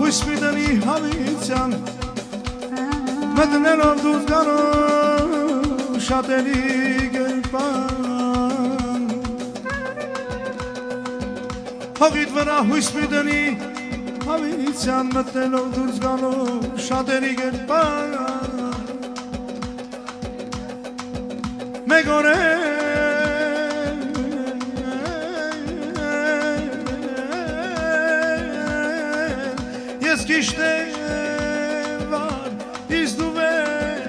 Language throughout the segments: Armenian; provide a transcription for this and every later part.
հույս մի դնի հավիցյան մտնելով դուզ գարու շատերի գերպան հողիտ վրա հույս մի դնի հավիցյան մտնելով դուզ գարու շատերի գերպան մեկ օր ես գիշտեվար իզդուվեր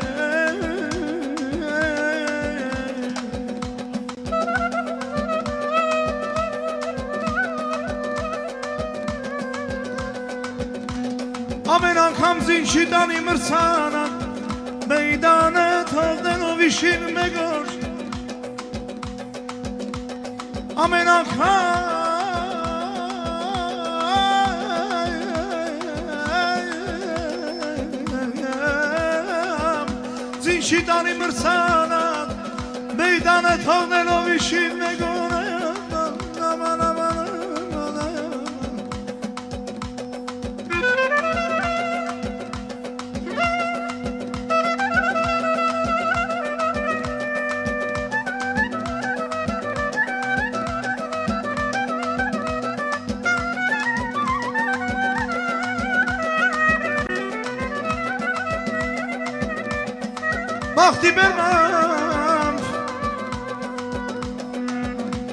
ամեն անգամ զինչի տանի մրցանակ մեյդանը թողնելով իշին մեկ օր ամեն անգամ զինչի տանի մրցանակ մեյդանը թողնելով իշին մեկ օր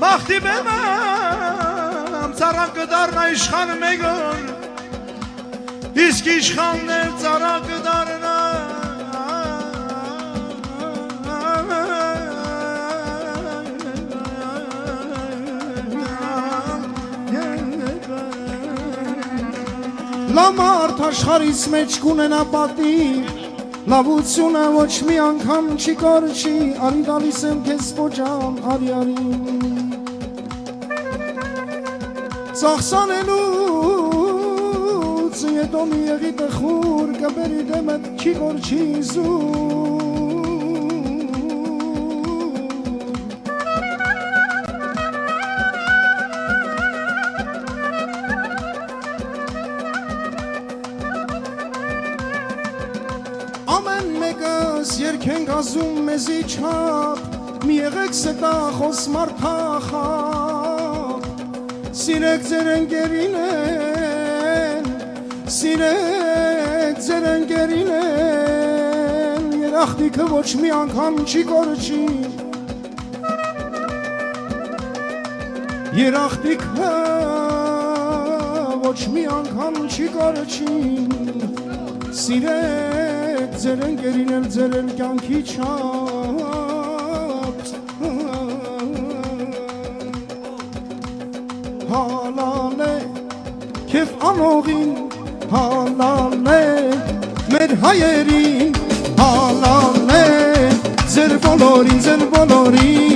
Բախտի բեմամ ծառակը դառնա իշխան մեկ օր իսկ իշխանն էլ ծառակը դառնա Լամարդ աշխարհից մեջ կունենա պատիվ լավությունը ոչ մի անգամ չի կորչի արի գալիս եմ քեզ ոչան արի արի ծախսանելուց հետո մի եղի տխուր կբերի դեմդ չի կորչի Ամեն մեկս երկենք ազում մեզի չապ մի եղեք սետախոս մարդախապ Սիրեք ձեր ընկերին են, սիրեք ձեր ընկերին են Երախտիքը ոչ մի անգամ չի կորչի Երախտիքը ոչ մի անգամ չի կորչի Սիրեք ձեր ընկերին էլ ձեր էլ կյանքի չապ Հալալ է քեվ անողին, հալալ է մեր հայերին, հալալ է ձեր բոլորին, ձեր բոլորին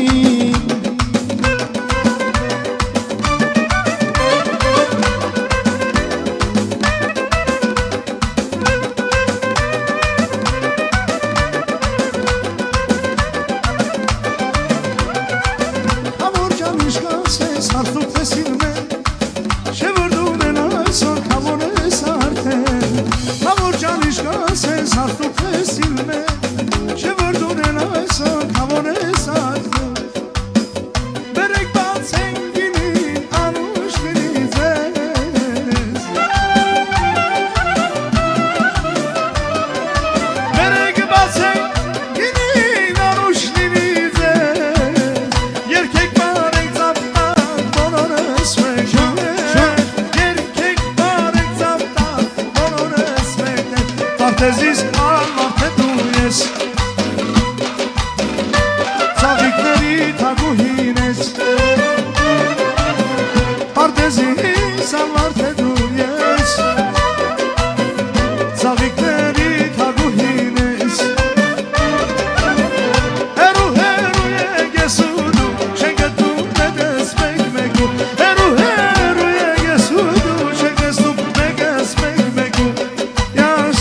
Արտեզիս անմարդ է դու ես Ծաղիկների թագուհին ես Արտեզիս անմարդ է դու ես Ծաղիկների թագուհին ես Հերու եկ ես ու դու շենգտում մեդես մեկ մեկու Հերու եկ ես ու դու շենգստում մեդես մեկ մեկու Yaş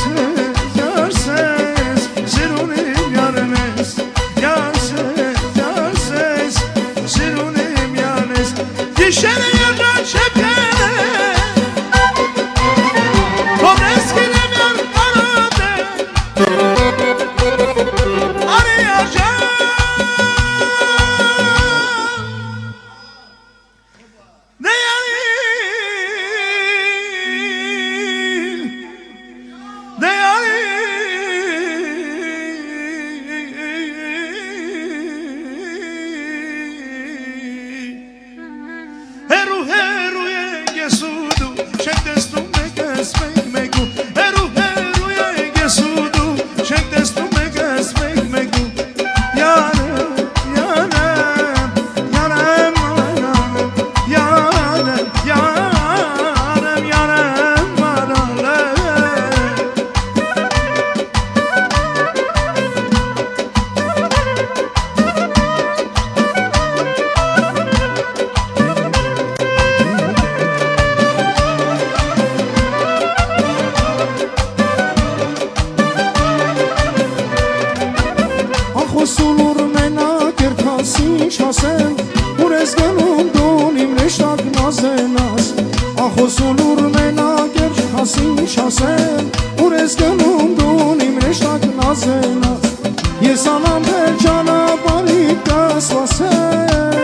Մենագեր հասին շասել Ուր ես գնում դուն իմ ռեշտակ նազենած Ես անամբեր ճանապարհի կասվասել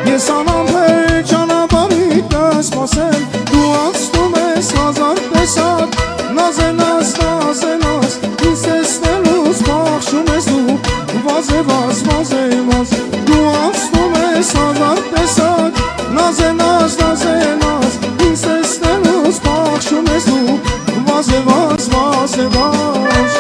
Ես անամբեր ճանապարհի կասվասել Դու անցնում ես հազար տեսակ Նազենաց, նազենաց Ինձ տեսնելուց բախշում ես դու Վազևաց, վազևաց Դու անցնում ես հազար տեսակ Նազենաց, նազենաց Ինձ տեսնելուց բախշում ես դու Վազևաց, վազևաց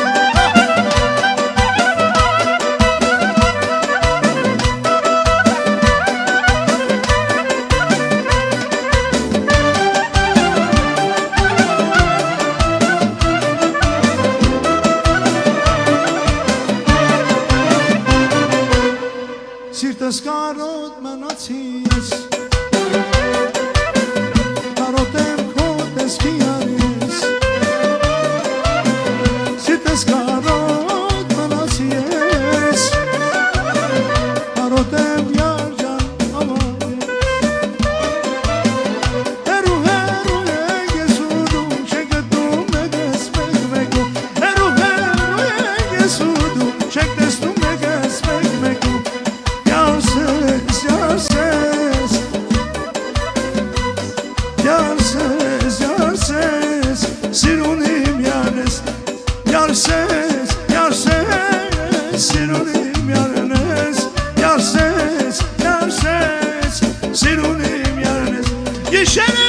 Սիրտս կարոտ մնացի ես Կարոտ եմ քո տեսքի արիս Սիրտս կարոտ մնացի ես Կարոտ եմ յարջան ամար Հերու ենք ես ուդում Չենք գտում մեկ ես մեկ մեկում Հերու ենք ես ուդում Չենք տեսնում մեկ ես մեկ մեկում Yarses, yarses Yarses, yarses Sirunim yarnes Yarses, yarses Sirunim yarnes Yarses, yarses Sirunim yarnes Yeşere